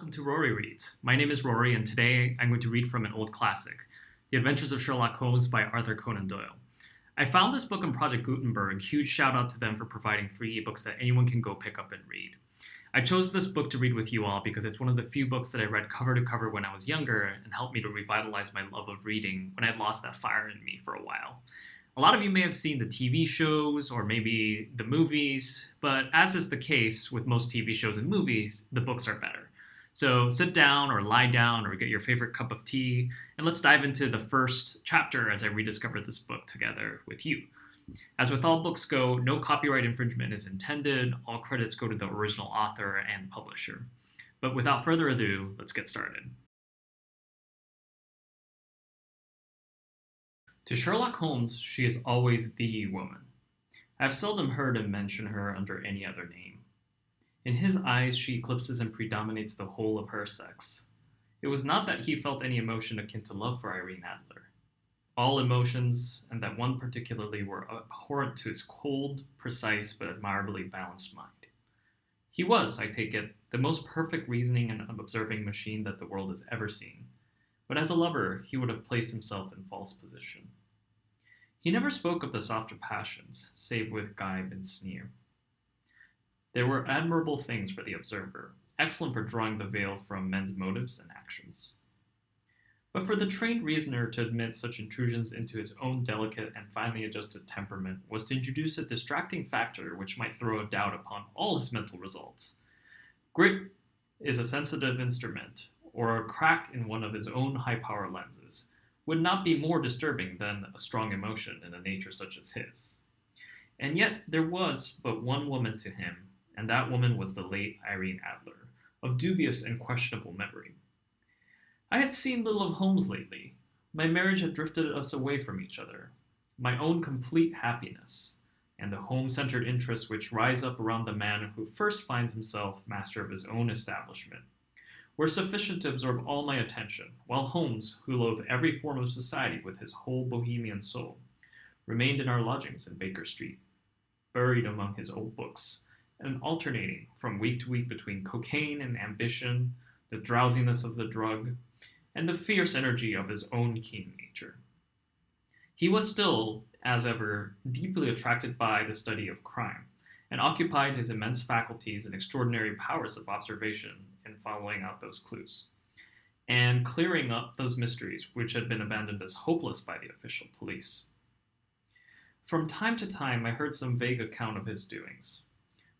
welcome to Rory Reads. My name is Rory, and today I'm going to read from an old classic, The Adventures of Sherlock Holmes by Arthur Conan Doyle. I found this book on Project Gutenberg. Huge shout out to them for providing free ebooks that anyone can go pick up and read. I chose this book to read with you all because it's one of the few books that I read cover to cover when I was younger and helped me to revitalize my love of reading when I'd lost that fire in me for a while. A lot of you may have seen the TV shows or maybe the movies, but as is the case with most TV shows and movies, the books are better. So sit down or lie down or get your favorite cup of tea, and let's dive into the first chapter as I rediscovered this book together with you. As with all books go, no copyright infringement is intended. All credits go to the original author and publisher. But without further ado, let's get started. To Sherlock Holmes, she is always the woman. I have seldom heard him mention her under any other name. In his eyes, she eclipses and predominates the whole of her sex. It was not that he felt any emotion akin to love for Irene Adler. All emotions, and that one particularly, were abhorrent to his cold, precise, but admirably balanced mind. He was, I take it, the most perfect reasoning and observing machine that the world has ever seen. But as a lover, he would have placed himself in false position. He never spoke of the softer passions, save with gibe and sneer. There were admirable things for the observer, excellent for drawing the veil from men's motives and actions. But for the trained reasoner to admit such intrusions into his own delicate and finely adjusted temperament was to introduce a distracting factor which might throw a doubt upon all his mental results. Grit is a sensitive instrument, or a crack in one of his own high-power lenses, would not be more disturbing than a strong emotion in a nature such as his. And yet there was but one woman to him, and that woman was the late Irene Adler, of dubious and questionable memory. I had seen little of Holmes lately. My marriage had drifted us away from each other. My own complete happiness, and the home-centered interests which rise up around the man who first finds himself master of his own establishment, were sufficient to absorb all my attention, while Holmes, who loathed every form of society with his whole bohemian soul, remained in our lodgings in Baker Street, buried among his old books, and alternating from week to week between cocaine and ambition, the drowsiness of the drug, and the fierce energy of his own keen nature. He was still, as ever, deeply attracted by the study of crime, and occupied his immense faculties and extraordinary powers of observation in following out those clues, and clearing up those mysteries which had been abandoned as hopeless by the official police. From time to time I heard some vague account of his doings,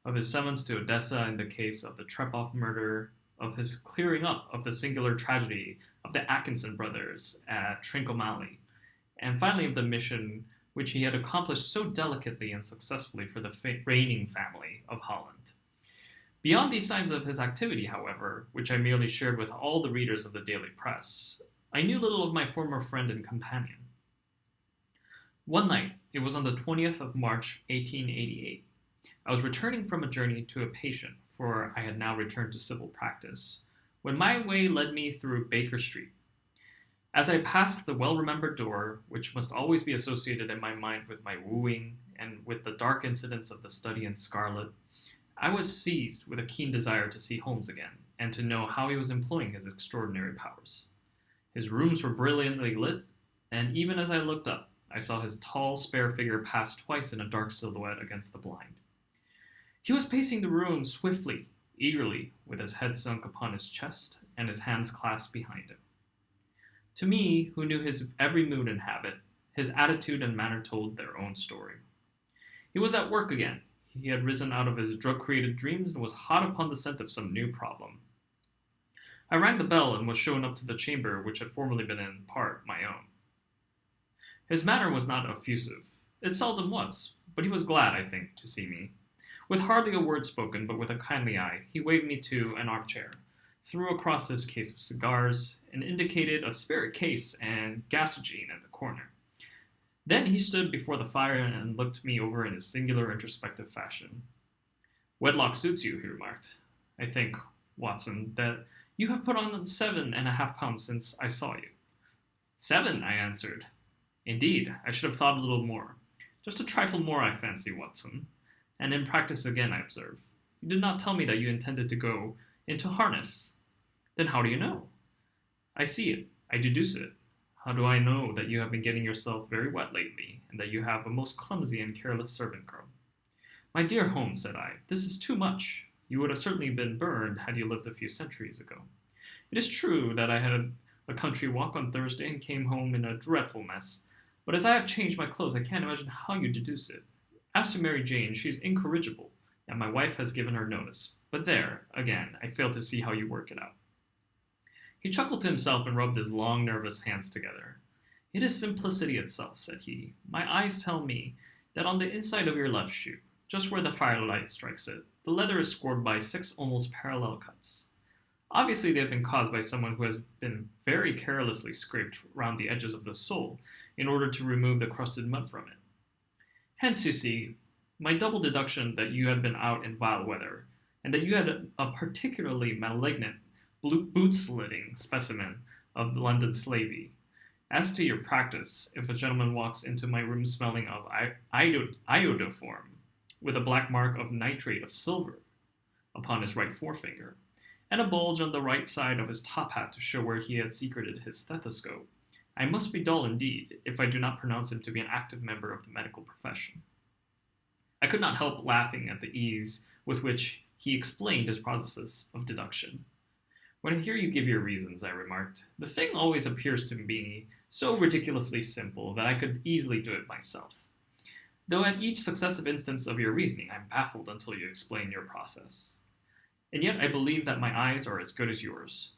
of his summons to Odessa in the case of the Trepoff murder, of his clearing up of the singular tragedy of the Atkinson brothers at Trincomalee, and finally of the mission which he had accomplished so delicately and successfully for the reigning family of Holland. Beyond these signs of his activity, however, which I merely shared with all the readers of the daily press, I knew little of my former friend and companion. One night, it was on the 20th of March, 1888, I was returning from a journey to a patient, for I had now returned to civil practice, when my way led me through Baker Street. As I passed the well-remembered door, which must always be associated in my mind with my wooing and with the dark incidents of the study in scarlet, I was seized with a keen desire to see Holmes again, and to know how he was employing his extraordinary powers. His rooms were brilliantly lit, and even as I looked up, I saw his tall, spare figure pass twice in a dark silhouette against the blind. He was pacing the room swiftly, eagerly, with his head sunk upon his chest, and his hands clasped behind him. To me, who knew his every mood and habit, his attitude and manner told their own story. He was at work again. He had risen out of his drug-created dreams and was hot upon the scent of some new problem. I rang the bell and was shown up to the chamber which had formerly been in part my own. His manner was not effusive. It seldom was, but he was glad, I think, to see me. With hardly a word spoken, but with a kindly eye, he waved me to an armchair, threw across his case of cigars, and indicated a spirit case and gasogene in the corner. Then he stood before the fire and looked me over in his singular introspective fashion. "Wedlock suits you," he remarked. "I think, Watson, that you have put on 7.5 pounds since I saw you." "7," I answered. "Indeed, I should have thought a little more. Just a trifle more, I fancy, Watson. And in practice again, I observe. You did not tell me that you intended to go into harness." Then how do you know? I see it. I deduce it. How do I know that you have been getting yourself very wet lately, and that you have a most clumsy and careless servant girl? My dear Holmes, said I, this is too much. You would have certainly been burned had you lived a few centuries ago. It is true that I had a country walk on Thursday and came home in a dreadful mess, but as I have changed my clothes, I can't imagine how you deduce it. As to Mary Jane, she is incorrigible, and my wife has given her notice. But there, again, I fail to see how you work it out. He chuckled to himself and rubbed his long, nervous hands together. It is simplicity itself, said he. My eyes tell me that on the inside of your left shoe, just where the firelight strikes it, the leather is scored by 6 almost parallel cuts. Obviously, they have been caused by someone who has been very carelessly scraped round the edges of the sole in order to remove the crusted mud from it. Hence, you see, my double deduction that you had been out in vile weather, and that you had a particularly malignant boot-slitting specimen of the London slavey. As to your practice, if a gentleman walks into my room smelling of iodoform, with a black mark of nitrate of silver upon his right forefinger, and a bulge on the right side of his top hat to show where he had secreted his stethoscope, I must be dull indeed if I do not pronounce him to be an active member of the medical profession. I could not help laughing at the ease with which he explained his process of deduction. When I hear you give your reasons, I remarked, the thing always appears to me so ridiculously simple that I could easily do it myself. Though at each successive instance of your reasoning, I am baffled until you explain your process. And yet I believe that my eyes are as good as yours.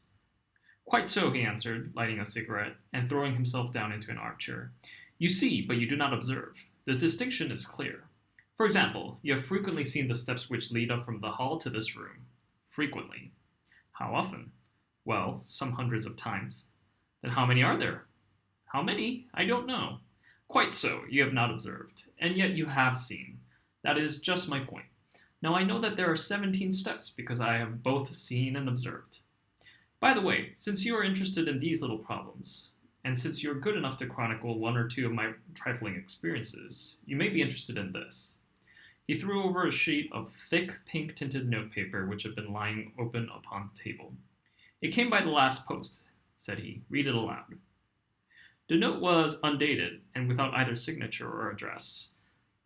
Quite so, he answered, lighting a cigarette and throwing himself down into an armchair. You see, but you do not observe. The distinction is clear. For example, you have frequently seen the steps which lead up from the hall to this room. Frequently. How often? Well, some hundreds of times. Then how many are there? How many? I don't know. Quite so, you have not observed, and yet you have seen. That is just my point. Now I know that there are 17 steps, because I have both seen and observed. By the way, since you are interested in these little problems, and since you are good enough to chronicle 1 or 2 of my trifling experiences, you may be interested in this. He threw over a sheet of thick, pink-tinted notepaper which had been lying open upon the table. It came by the last post, said he. Read it aloud. The note was undated, and without either signature or address.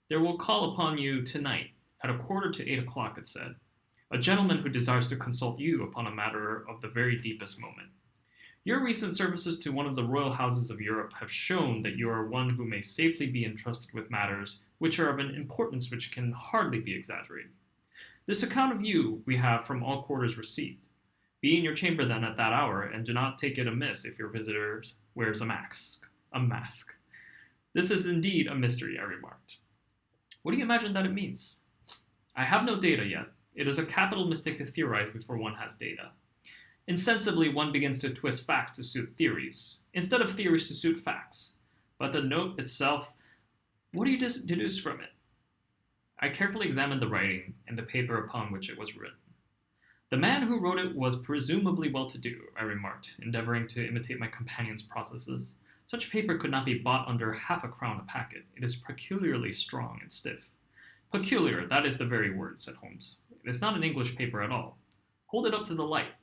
There will call upon you tonight, at 7:45, it said, a gentleman who desires to consult you upon a matter of the very deepest moment. Your recent services to one of the royal houses of Europe have shown that you are one who may safely be entrusted with matters which are of an importance which can hardly be exaggerated. This account of you we have from all quarters received. Be in your chamber then at that hour, and do not take it amiss if your visitor wears a mask. A mask. This is indeed a mystery, I remarked. What do you imagine that it means? I have no data yet. It is a capital mistake to theorize before one has data. Insensibly, one begins to twist facts to suit theories, instead of theories to suit facts. But the note itself, what do you deduce from it? I carefully examined the writing and the paper upon which it was written. The man who wrote it was presumably well-to-do, I remarked, endeavoring to imitate my companion's processes. Such paper could not be bought under half a crown a packet. It is peculiarly strong and stiff. Peculiar, that is the very word, said Holmes. It is not an English paper at all. Hold it up to the light.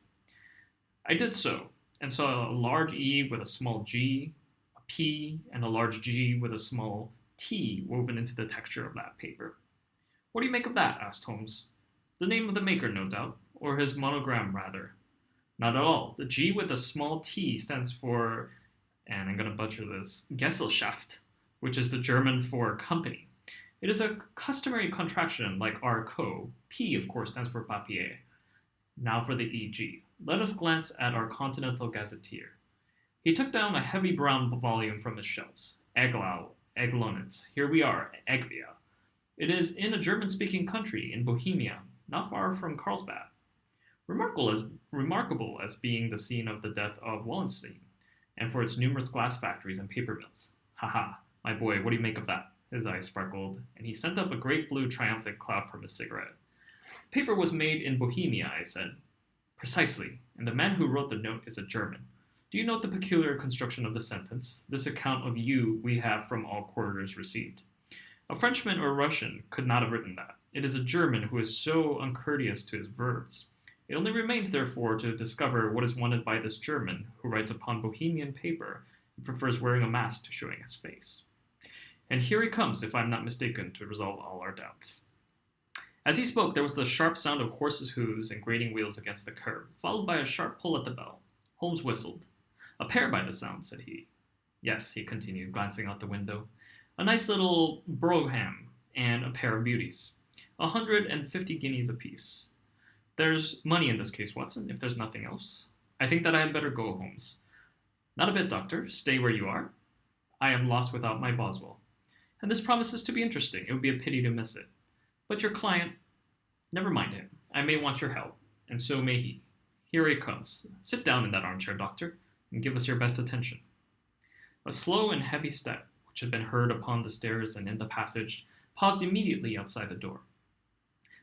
I did so, and saw a large E with a small g, a P, and a large G with a small T woven into the texture of that paper. What do you make of that? Asked Holmes. The name of the maker, no doubt, or his monogram, rather. Not at all. The G with a small T stands for, and I'm going to butcher this, Gesellschaft, which is the German for company. It is a customary contraction like our co. P, of course, stands for papier. Now for the EG. Let us glance at our Continental Gazetteer. He took down a heavy brown volume from his shelves. Eglau, Eglonet. Here we are, Egvia. It is in a German-speaking country in Bohemia, not far from Carlsbad. Remarkable as being the scene of the death of Wallenstein, and for its numerous glass factories and paper mills. Ha, my boy, what do you make of that? His eyes sparkled, and he sent up a great blue triumphant cloud from his cigarette. Paper was made in Bohemia, I said. Precisely, and the man who wrote the note is a German. Do you note the peculiar construction of the sentence? This account of you we have from all quarters received. A Frenchman or Russian could not have written that. It is a German who is so uncourteous to his verbs. It only remains, therefore, to discover what is wanted by this German who writes upon Bohemian paper and prefers wearing a mask to showing his face. And here he comes, if I'm not mistaken, to resolve all our doubts. As he spoke, there was the sharp sound of horses' hooves and grating wheels against the curb, followed by a sharp pull at the bell. Holmes whistled. "A pair by the sound," said he. "Yes," he continued, glancing out the window. "A nice little brougham and a pair of beauties. 150 guineas apiece. There's money in this case, Watson, if there's nothing else. I think that I had better go, Holmes." "Not a bit, Doctor. Stay where you are. I am lost without my Boswell. And this promises to be interesting. It would be a pity to miss it. But your client, never mind him. I may want your help, and so may he. Here he comes. Sit down in that armchair, Doctor, and give us your best attention." A slow and heavy step, which had been heard upon the stairs and in the passage, paused immediately outside the door.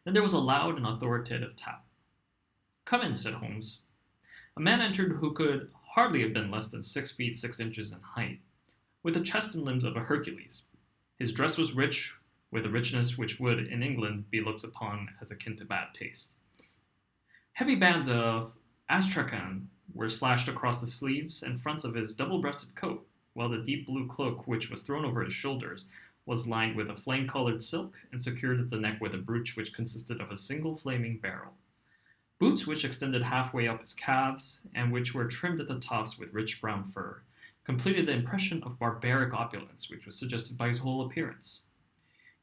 Then there was a loud and authoritative tap. "Come in," said Holmes. A man entered who could hardly have been less than 6 feet 6 inches in height, with the chest and limbs of a Hercules. His dress was rich, with a richness which would, in England, be looked upon as akin to bad taste. Heavy bands of astrakhan were slashed across the sleeves and fronts of his double-breasted coat, while the deep blue cloak which was thrown over his shoulders was lined with a flame-colored silk and secured at the neck with a brooch which consisted of a single flaming barrel. Boots which extended halfway up his calves, and which were trimmed at the tops with rich brown fur, completed the impression of barbaric opulence which was suggested by his whole appearance.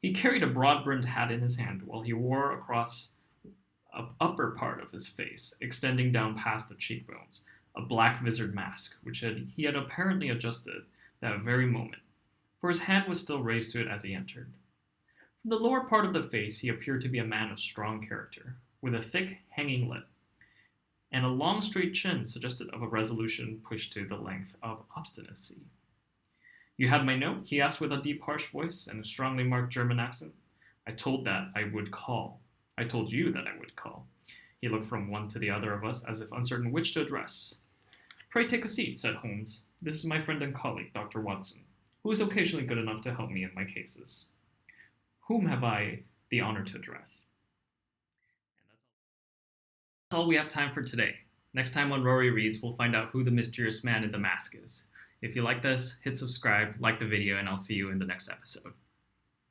He carried a broad-brimmed hat in his hand, while he wore across the upper part of his face, extending down past the cheekbones, a black visored mask, which he had apparently adjusted that very moment, for his hand was still raised to it as he entered. From the lower part of the face he appeared to be a man of strong character, with a thick, hanging lip, and a long straight chin suggestive of a resolution pushed to the length of obstinacy. "You had my note?" he asked with a deep, harsh voice and a strongly marked German accent. I told you that I would call. He looked from one to the other of us as if uncertain which to address. "Pray take a seat," said Holmes. "This is my friend and colleague, Dr. Watson, who is occasionally good enough to help me in my cases. Whom have I the honor to address?" And that's all we have time for today. Next time on Rory Reads, we'll find out who the mysterious man in the mask is. If you like this, hit subscribe, like the video, and I'll see you in the next episode.